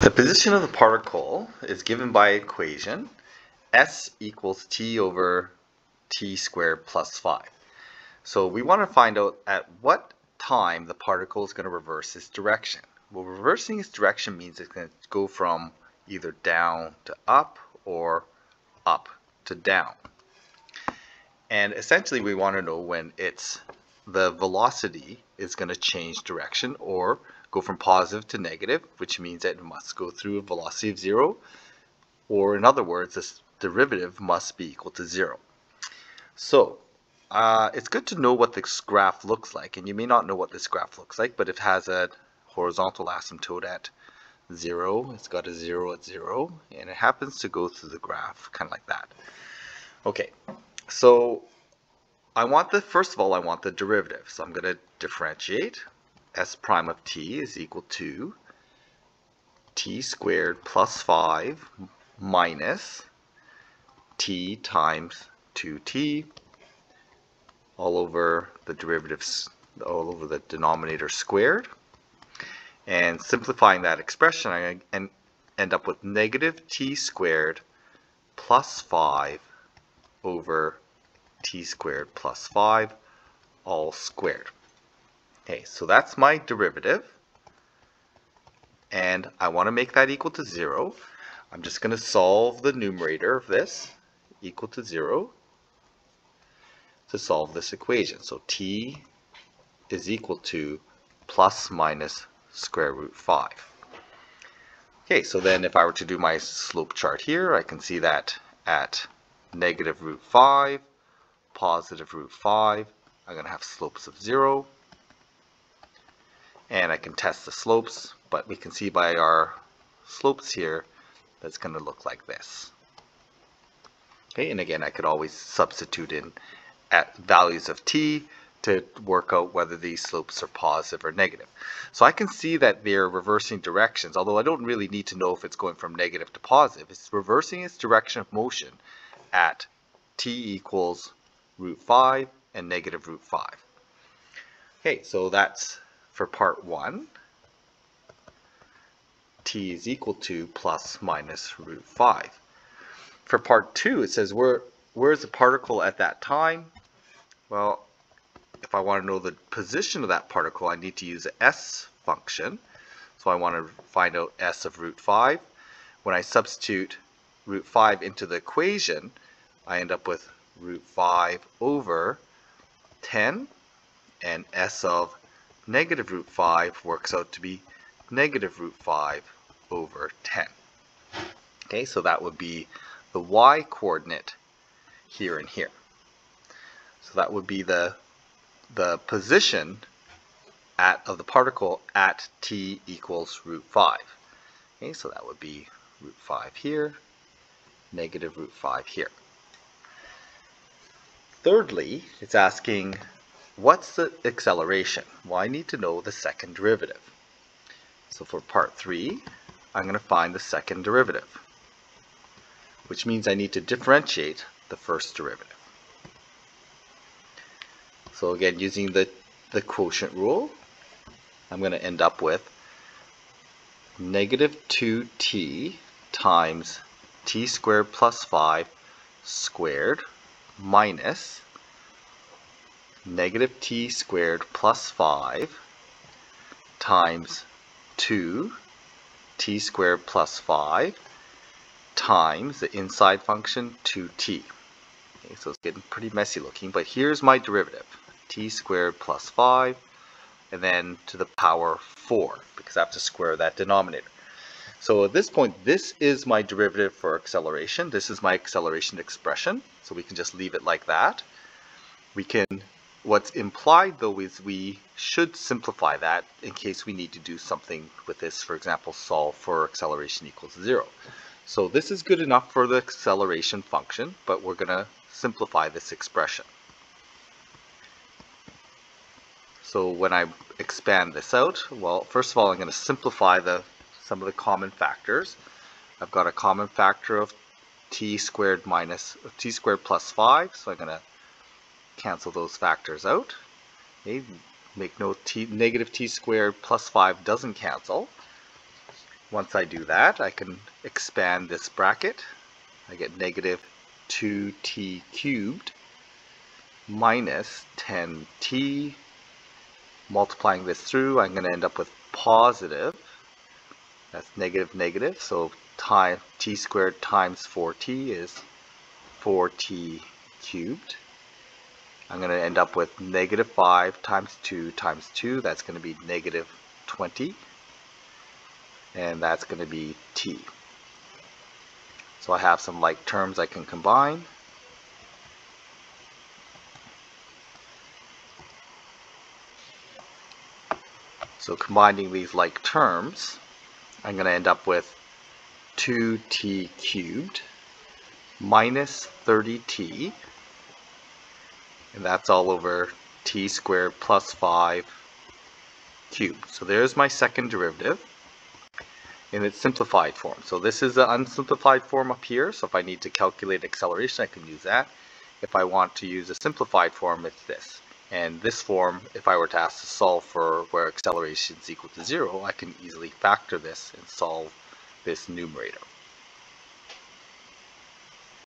The position of the particle is given by equation s equals t over t squared plus 5. So we want to find out at what time the particle is going to reverse its direction. Well, reversing its direction means it's going to go from either down to up or up to down. And essentially we want to know when the velocity is going to change direction or go from positive to negative, which means that it must go through a velocity of 0, or in other words, this derivative must be equal to 0. So it's good to know what this graph looks like, and you may not know what this graph looks like, but it has a horizontal asymptote at 0, it's got a 0 at 0, and it happens to go through the graph kind of like that. Okay, so first of all, I want the derivative. So I'm going to differentiate. S prime of t is equal to t squared plus 5 minus t times 2t all over the derivatives, all over the denominator squared. And simplifying that expression, I end up with negative t squared plus 5 over t squared plus 5 all squared. Okay, so that's my derivative, and I want to make that equal to 0. I'm just going to solve the numerator of this equal to 0 to solve this equation. So t is equal to plus minus square root 5. Okay, so then if I were to do my slope chart here, I can see that at negative root 5, positive root 5, I'm going to have slopes of 0. And I can test the slopes, but we can see by our slopes here that's going to look like this. Okay, and again, I could always substitute in at values of t to work out whether these slopes are positive or negative. So I can see that they're reversing directions, although I don't really need to know if it's going from negative to positive. It's reversing its direction of motion at t equals root 5 and negative root 5. Okay, so that's for part 1, t is equal to plus minus root 5. For part 2, it says where is the particle at that time? Well, if I want to know the position of that particle, I need to use the s function. So I want to find out s of root 5. When I substitute root 5 into the equation, I end up with root 5 over 10, and s of negative root 5 works out to be negative root 5 over 10. Okay, so that would be the y coordinate here and here. So that would be the position of the particle at t equals root 5. Okay, so that would be root 5 here, negative root 5 here. Thirdly, it's asking, what's the acceleration? Well, I need to know the second derivative. So for part 3, I'm going to find the second derivative, which means I need to differentiate the first derivative. So again, using the quotient rule, I'm going to end up with negative 2t times t squared plus 5 squared minus negative t squared plus 5 times 2 t squared plus 5 times the inside function 2t. Okay, so it's getting pretty messy looking, but here's my derivative, t squared plus 5, and then to the power 4, because I have to square that denominator. So at this point, this is my derivative for acceleration. This is my acceleration expression, so we can just leave it like that. What's implied though is we should simplify that in case we need to do something with this, for example, solve for acceleration equals 0. So this is good enough for the acceleration function, but we're going to simplify this expression. So when I expand this out, well, first of all, I'm going to simplify some of the common factors. I've got a common factor of t squared plus 5, so I'm going to cancel those factors out. Okay, make note negative t squared plus 5 doesn't cancel. Once I do that, I can expand this bracket. I get negative 2t cubed minus 10t. Multiplying this through, I'm going to end up with positive. That's negative, negative. So t squared times 4t is 4t cubed. I'm going to end up with negative 5 times 2 times 2. That's going to be negative 20. And that's going to be t. So I have some like terms I can combine. So combining these like terms, I'm going to end up with 2t cubed minus 30t, and that's all over t squared plus 5 cubed. So there's my second derivative in its simplified form. So this is the unsimplified form up here, so if I need to calculate acceleration, I can use that. If I want to use a simplified form, it's this. And this form, if I were to ask to solve for where acceleration is equal to 0, I can easily factor this and solve this numerator.